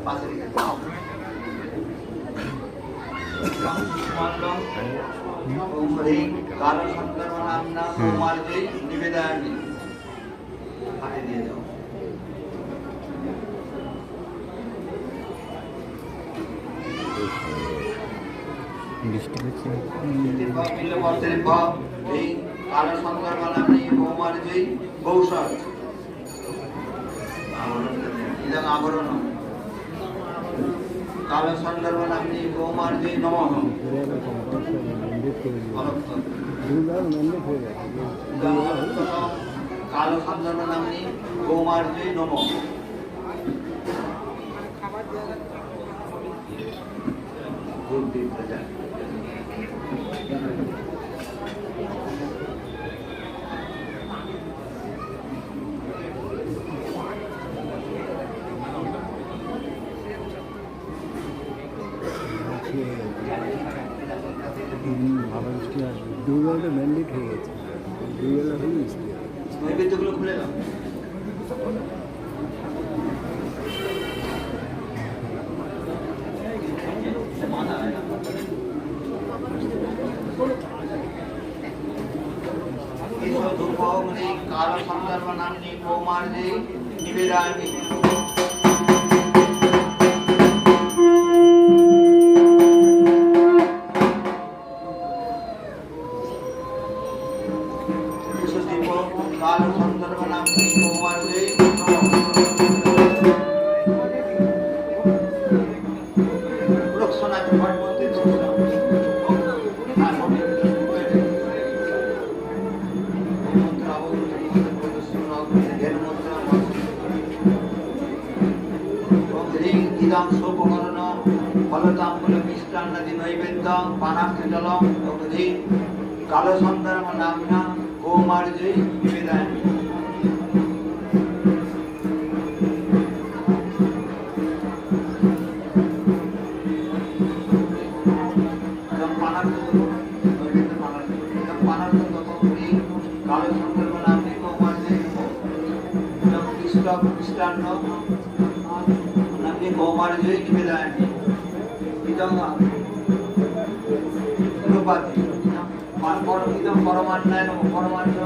পাশে রেখে দাও। ওম হ্রিং কালো সন্দর্ভ নামনা কুমারজয়ী নিবেদয়ামি। হাতে দিয়ে দাও। বৃষ্টি হচ্ছে। কালো সন্দর্ভ নামনি কুমারজয়ী কৌশল ইদং আবরণ কালো সন্দর্ভ নামনি কৌমারজয়ী নমঃ। কালো সন্দর্ভ নামনি কৌমারজয়ী নমঃ। ভালো বৃষ্টি আসবে। দুবেলাটা ম্যান্ডেট হয়ে গেছে, দুবেলা হয়ে বৃষ্টি হবে। নৈবেদ্যগুলো খুলে দাও। কালো সন্দর্ভ নামনি কৌমারজয়ী নিবেদয়ামি। কালো সন্দর্ভ নামনি কৌমারজয়ী ইদং সোপকরণ ফলতাম্বুল মিষ্টান্নাদি নৈবেদ্যং পানার্থ জলম অবধি কালো সন্দর্ভ নামনা কৌমারজয়ী নিবেদয়ামি। কালো সন্দর্ভ নামনি কৌমারজয়ী মিষ্টান্ন নামনি কৌমারজয়ী নিবেদয়ামি। ইদং পরমান্নায় পরমান্ন